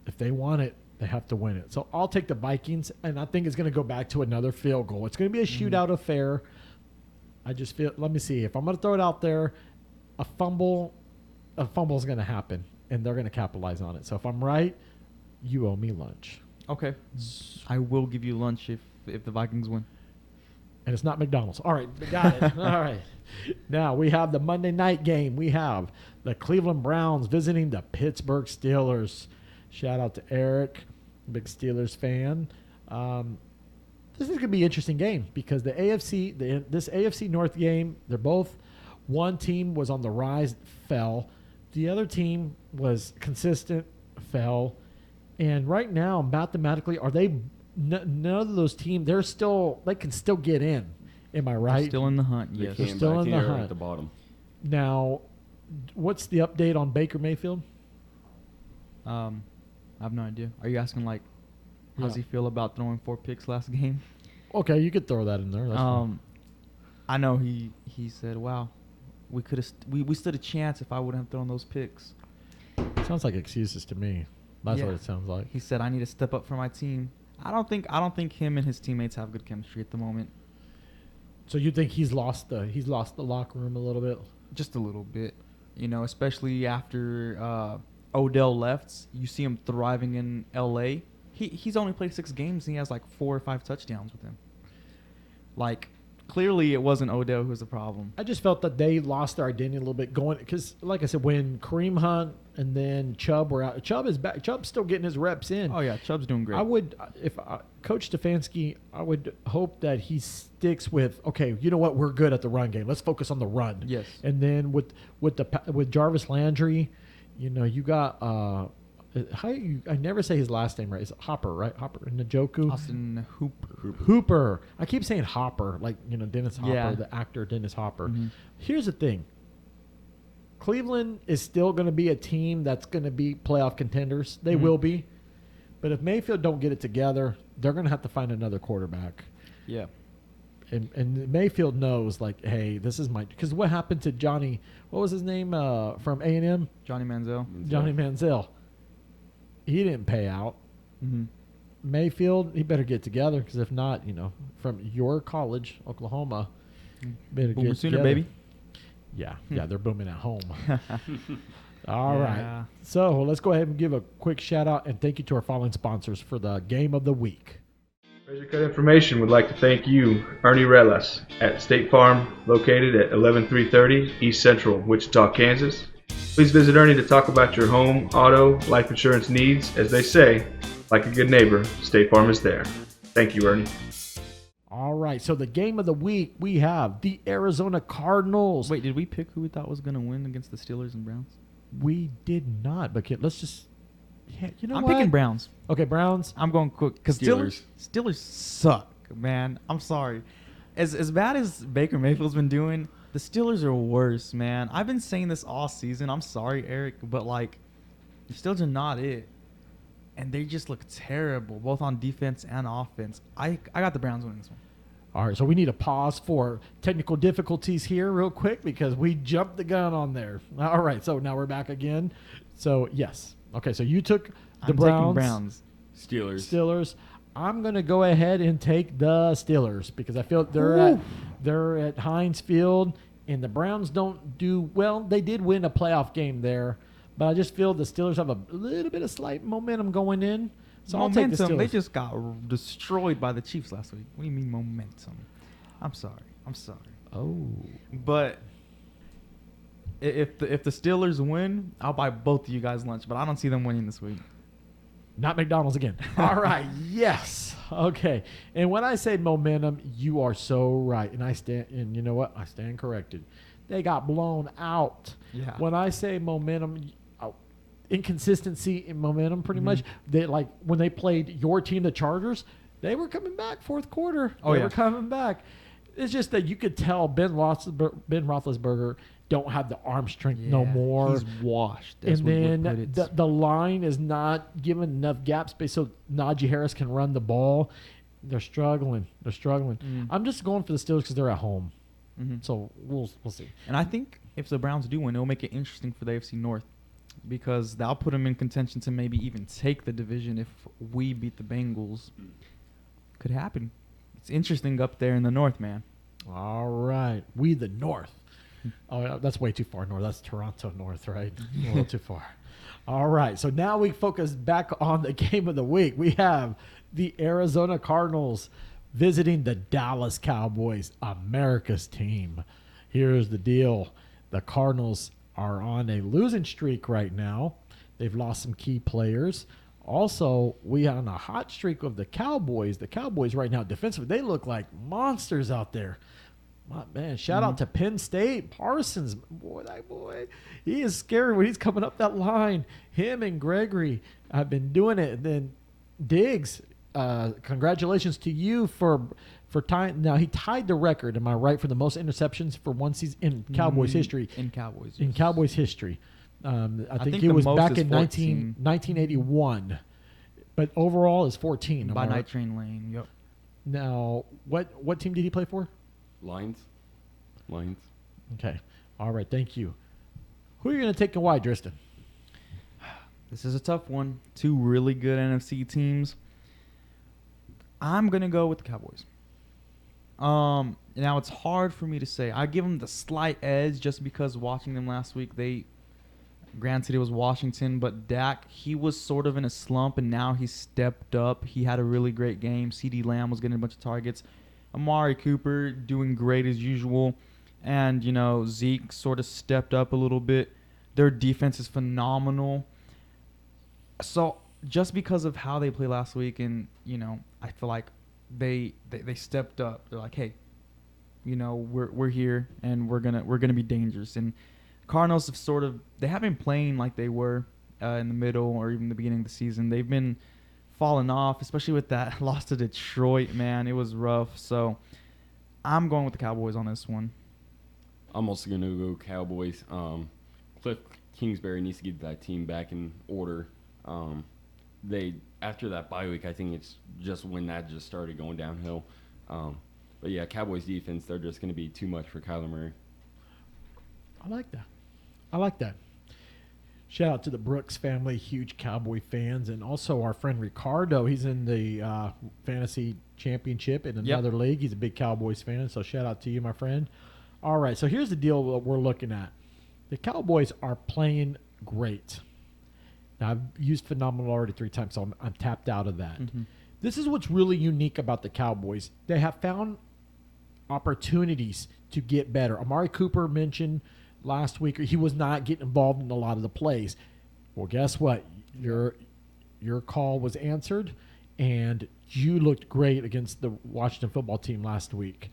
If they want it, they have to win it. So I'll take the Vikings, and I think it's going to go back to another field goal. It's going to be a shootout affair. I just feel – let me see. If I'm going to throw it out there, a fumble is going to happen, and they're going to capitalize on it. So if I'm right, you owe me lunch. Okay. I will give you lunch if the Vikings win. And it's not McDonald's. All right, got it. All right. Now we have the Monday night game. We have the Cleveland Browns visiting the Pittsburgh Steelers. Shout out to Eric, big Steelers fan. This is going to be an interesting game because this AFC North game, they're both one team was on the rise, fell. The other team was consistent, fell. And right now, mathematically, are they none of those teams? They can still get in. Am I right? They're still in the hunt. Yes. They They're still in the hunt at the bottom. Now, what's the update on Baker Mayfield? I have no idea. Are you asking how does he feel about throwing 4 picks last game? Okay, you could throw that in there. That's fine. I know he said, "Wow, We could have. We stood a chance if I wouldn't have thrown those picks. Sounds like excuses to me. That's Yeah. what it sounds like. He said, "I need to step up for my team." I don't think him and his teammates have good chemistry at the moment. So you think he's lost the locker room a little bit? Just a little bit, especially after Odell left. You see him thriving in L.A. He's only played 6 games and he has like 4 or 5 touchdowns with him. Like, clearly it wasn't Odell who was the problem. I just felt that they lost their identity a little bit going because, like I said, when Kareem Hunt and then Chubb were out, Chubb is back. Chubb's still getting his reps in. Oh yeah, Chubb's doing great. I would, if Coach Stefanski, I would hope that he sticks with, okay, you know what, we're good at the run game. Let's focus on the run. Yes. And then with Jarvis Landry, you got I never say his last name right. It's Hopper, right? Hopper Njoku. Austin Hooper. Hooper. I keep saying Hopper, like Dennis Hopper, Yeah. the actor Dennis Hopper. Mhm. Here's the thing. Cleveland is still going to be a team that's going to be playoff contenders. They Mhm. will be. But if Mayfield don't get it together, they're going to have to find another quarterback. Yeah. And Mayfield knows, like, hey, this is my – because what happened to Johnny – what was his name from A&M? Johnny Manziel. Johnny Manziel. He didn't pay out. Mm-hmm. Mayfield, he better get together because if not, from your college, Oklahoma, better Boomer get Sooner, together. baby. Yeah, they're booming at home. All right. Yeah. So let's go ahead and give a quick shout out and thank you to our following sponsors for the game of the week. Razor Cut Information would like to thank you, Ernie Reles, at State Farm, located at 11330 East Central, Wichita, Kansas. Please visit Ernie to talk about your home, auto, life insurance needs. As they say, like a good neighbor, State Farm is there. Thank you, Ernie. All right. So the game of the week, we have the Arizona Cardinals. Wait, did we pick who we thought was going to win against the Steelers and Browns? We did not, but let's just – yeah, you know I'm what? picking Browns. Okay, Browns. I'm going quick because Steelers. Steelers suck, man. I'm sorry. As bad as Baker Mayfield's been doing, the Steelers are worse, man. I've been saying this all season. I'm sorry, Eric, but like, the Steelers are not it, and they just look terrible, both on defense and offense. I got the Browns winning this one. All right, so we need a pause for technical difficulties here real quick because we jumped the gun on there. All right, so now we're back again. So, yes. Okay, so you took the I'm Browns. taking Browns. Steelers. I'm going to go ahead and take the Steelers because I feel they're at Heinz Field, and the Browns don't do well. They did win a playoff game there, but I just feel the Steelers have a little bit of slight momentum going in. So I'll take the Steelers. They just got destroyed by the Chiefs last week. What do you mean momentum? I'm sorry. Oh. But if the Steelers win, I'll buy both of you guys lunch. But I don't see them winning this week. Not McDonald's again. All right. Yes. Okay. And when I say momentum, you are so right. And and you know what? I stand corrected. They got blown out. Yeah. When I say momentum, inconsistency in momentum, pretty much. They like when they played your team, the Chargers, they were coming back fourth quarter. They were coming back. It's just that you could tell Ben Roethlisberger don't have the arm strength no more. He's washed. That's And what then the line is not given enough gap space so Najee Harris can run the ball. They're struggling. I'm just going for the Steelers because they're at home. So we'll see. And I think if the Browns do win, it'll make it interesting for the AFC North because that'll put them in contention to maybe even take the division if we beat the Bengals. Could happen. It's interesting up there in the North, man. All right. We the North. Oh, that's way too far north. That's Toronto North, right? A little too far. All right. So now we focus back on the game of the week. We have the Arizona Cardinals visiting the Dallas Cowboys, America's team. Here's the deal. The Cardinals are on a losing streak right now. They've lost some key players. Also, we are on a hot streak of the Cowboys. The Cowboys right now, defensively, they look like monsters out there. Man, shout out to Penn State. Parsons, boy, that boy, he is scary when he's coming up that line. Him and Gregory have been doing it. And then Diggs, congratulations to you for tying. Now, he tied the record, am I right, for the most interceptions for one season in Cowboys history. In Cowboys. In Yes. Cowboys history. I think he the was most back is in 14. 1981. But overall is 14. By am I Night right? Train Lane. Yep. Now, what team did he play for? Lions. Okay. All right, thank you. Who are you going to take and why, Tristan? This is a tough one. Two really good NFC teams. I'm going to go with the Cowboys. Now, it's hard for me to say. I give them the slight edge just because watching them last week, granted it was Washington, but Dak, he was sort of in a slump, and now he stepped up. He had a really great game. CeeDee Lamb was getting a bunch of targets. Amari Cooper doing great as usual. And, Zeke sort of stepped up a little bit. Their defense is phenomenal. So just because of how they played last week, and, I feel like they stepped up. They're like, hey, we're here, and we're gonna be dangerous. And Cardinals have they haven't been playing like they were in the middle or even the beginning of the season. They've been falling off, especially with that loss to Detroit, man. It was rough. So I'm going with the Cowboys on this one. I'm also going to go Cowboys. Cliff Kingsbury needs to get that team back in order. After that bye week, I think it's just when that just started going downhill. But yeah, Cowboys defense, they're just going to be too much for Kyler Murray. I like that. Shout out to the Brooks family, huge Cowboy fans, and also our friend Ricardo. He's in the fantasy championship in another league. He's a big Cowboys fan, so shout out to you, my friend. All right, so here's the deal that we're looking at. The Cowboys are playing great. Now, I've used phenomenal already 3 times, so I'm tapped out of that. Mm-hmm. This is what's really unique about the Cowboys. They have found opportunities to get better. Amari Cooper mentioned last week he was not getting involved in a lot of the plays. Well, guess what? Your call was answered, and you looked great against the Washington football team last week.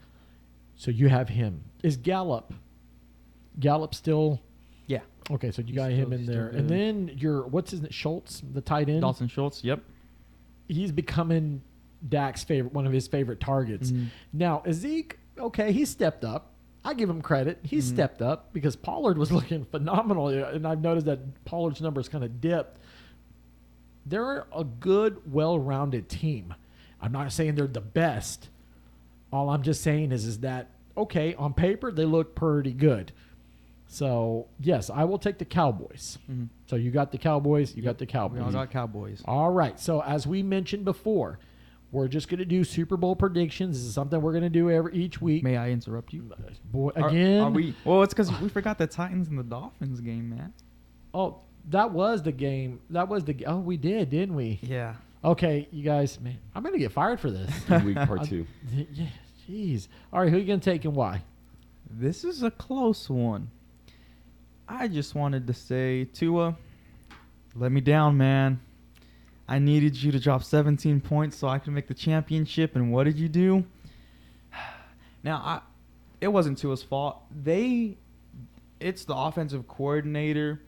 So you have him. Is Gallup still? Yeah. Okay, so you got him in there. And then what's his name? Schultz, the tight end? Dalton Schultz, yep. He's becoming Dak's one of his favorite targets. Mm-hmm. Now, Zeke, okay, he stepped up. I give him credit. He stepped up because Pollard was looking phenomenal, and I've noticed that Pollard's numbers kind of dipped. They're a good, well-rounded team. I'm not saying they're the best. All I'm just saying is that, okay, on paper, they look pretty good. So, yes, I will take the Cowboys. Mm-hmm. So you got the Cowboys, you got the Cowboys. We all got Cowboys. All right. So as we mentioned before, we're just going to do Super Bowl predictions. This is something we're going to do each week. May I interrupt you? Boy, again? Are we? Well, it's because we forgot the Titans and the Dolphins game, man. Oh, that was the game. Oh, we did, didn't we? Yeah. Okay, you guys, man, I'm going to get fired for this. Week part 2. Yeah, jeez. All right, who are you going to take and why? This is a close one. I just wanted to say, Tua, let me down, man. I needed you to drop 17 points so I could make the championship, and what did you do? Now, it wasn't Tua's fault. It's the offensive coordinator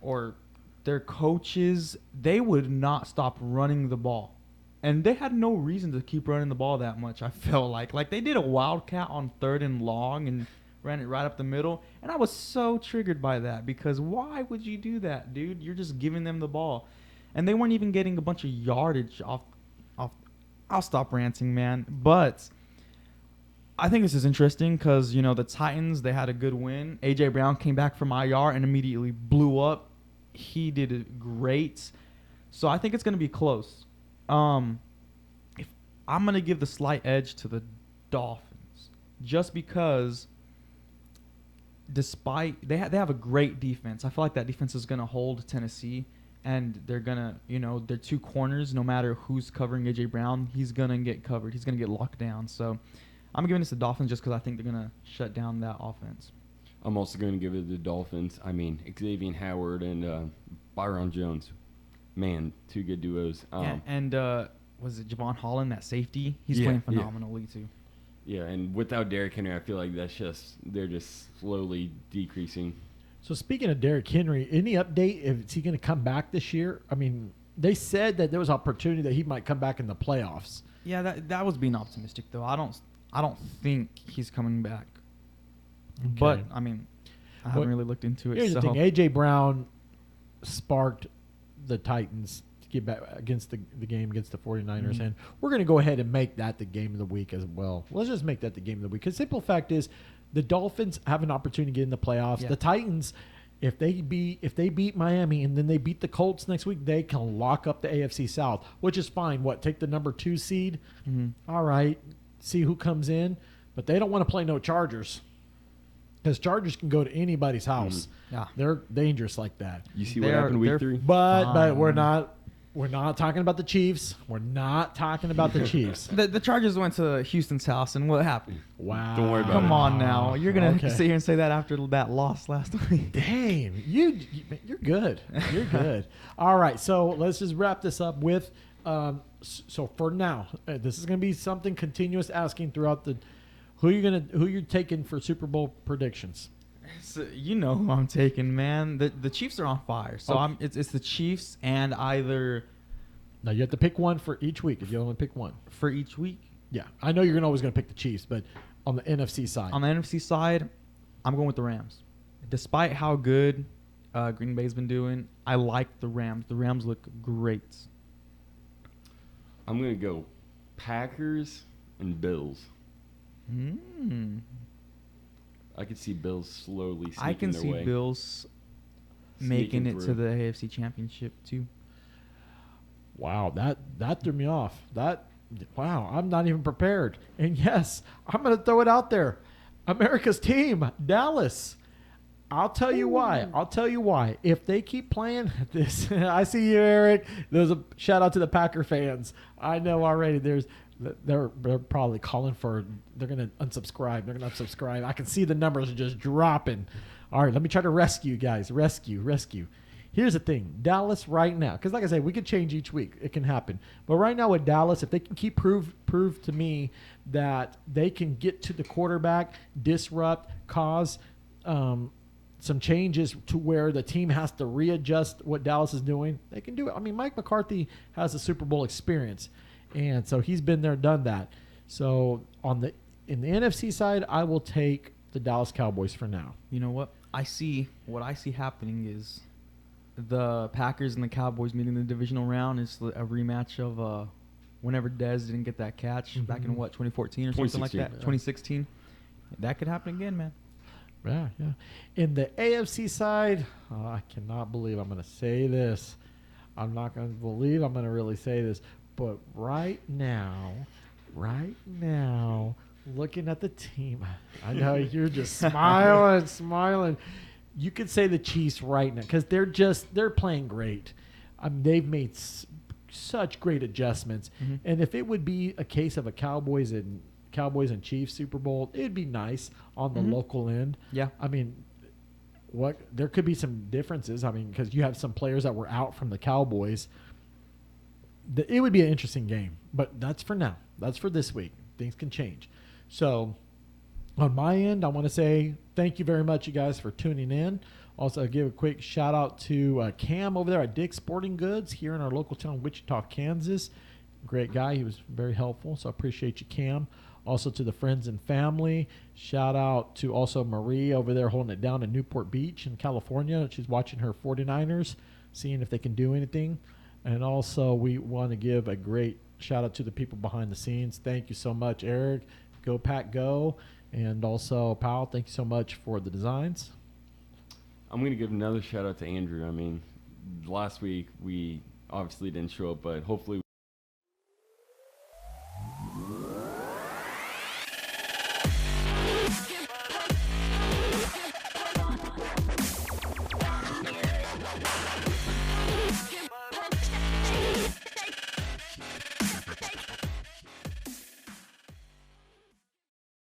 or their coaches. They would not stop running the ball, and they had no reason to keep running the ball that much, I felt like. Like, they did a wildcat on 3rd and long and ran it right up the middle, and I was so triggered by that because why would you do that, dude? You're just giving them the ball. And they weren't even getting a bunch of yardage off. I'll stop ranting, man. But I think this is interesting because, the Titans, they had a good win. A.J. Brown came back from IR and immediately blew up. He did it great. So I think it's going to be close. I'm going to give the slight edge to the Dolphins just because despite they have a great defense. I feel like that defense is going to hold Tennessee. And they're going to, their 2 corners, no matter who's covering A.J. Brown, he's going to get covered. He's going to get locked down. So I'm giving this to the Dolphins just because I think they're going to shut down that offense. I'm also going to give it to the Dolphins. I mean, Xavier Howard and Byron Jones. Man, 2 good duos. And was it Javon Holland, that safety? He's playing phenomenally too. Yeah, and without Derrick Henry, I feel like they're just slowly decreasing. So speaking of Derrick Henry, any update? Is he going to come back this year? I mean, they said that there was opportunity that he might come back in the playoffs. Yeah, that was being optimistic though. I don't think he's coming back. Okay. But I mean, I haven't really looked into it. Here's the thing: A.J. Brown sparked the Titans to get back against the game against the 49ers, and we're going to go ahead and make that the game of the week as well. Let's just make that the game of the week. Because simple fact is, The Dolphins have an opportunity to get in the playoffs. Yeah. The Titans, if they beat Miami and then they beat the Colts next week, they can lock up the AFC South, which is fine. What, take the number 2 seed? Mm-hmm. All right, see who comes in. But they don't want to play no Chargers, because Chargers can go to anybody's house. Yeah. They're dangerous like that. You see what happened they're week 3? But Fine. we're not talking about the Chiefs. We're not talking about the Chiefs. The Chargers went to Houston's house, and what happened? Wow. Don't worry about Come it. on now. You're going to Okay. sit here and say that after that loss last week. Dang, you're good. You're good. All right, so let's just wrap this up with. So for now, this is going to be something continuous asking throughout the. Who you're taking for Super Bowl predictions? So, you know who I'm taking, man. The Chiefs are on fire. So Okay. it's the Chiefs and either Now you have to pick one for each week. If you only pick one, for each week. yeah, I know you're always going to pick the Chiefs, but on the NFC side, On the NFC side, I'm going with the Rams. Despite how good Green Bay's been doing, I like the Rams. The Rams look great. I'm going to go Packers and Bills. I could see Bills slowly sneaking I can their see way. Bills Sneaking making it to through. the AFC Championship too. wow, that threw me off. Wow, I'm not even prepared. And yes, I'm going to throw it out there. America's team, Dallas. I'll tell you why. If they keep playing this, I see you, Eric. There's a shout out to the Packer fans. I know already. They're probably calling for. They're going to unsubscribe. They're going to unsubscribe. I can see the numbers are just dropping. All right, let me try to rescue you guys. Rescue. Here's the thing, Dallas right now, because like I said, we could change each week. It can happen. But right now with Dallas, if they can keep prove to me that they can get to the quarterback, disrupt, cause some changes to where the team has to readjust what Dallas is doing, they can do it. I mean, Mike McCarthy has a Super Bowl experience, and so he's been there, done that. So in the NFC side, I will take the Dallas Cowboys for now. You know what? What I see happening is the Packers and the Cowboys meeting in the divisional round is a rematch of whenever Dez didn't get that catch back in 2014 or something like 2016. that. 2016. That could happen again, man. Yeah. In the AFC side, I cannot believe I'm going to say this. I'm not going to believe I'm going to really say this. But right now, looking at the team, I know you're just smiling. You could say the Chiefs right now because they're playing great. They've made such great adjustments. Mm-hmm. And if it would be a case of a Cowboys and Chiefs Super Bowl, it'd be nice on the local end. Yeah. I mean, there could be some differences. I mean, because you have some players that were out from the Cowboys. It would be an interesting game, but that's for now. That's for this week. Things can change. So on my end, I want to say thank you very much, you guys, for tuning in. Also, I'll give a quick shout out to Cam over there at Dick's Sporting Goods here in our local town, Wichita, Kansas. Great guy. He was very helpful, so I appreciate you, Cam. Also to the friends and family. Shout out to also Marie over there holding it down in Newport Beach in California. She's watching her 49ers, seeing if they can do anything. And also we want to give a great shout out to the people behind the scenes. Thank you so much, Eric. Go Pack Go. And also, Powell, thank you so much for the designs. I'm going to give another shout out to Andrew. I mean, last week we obviously didn't show up, but hopefully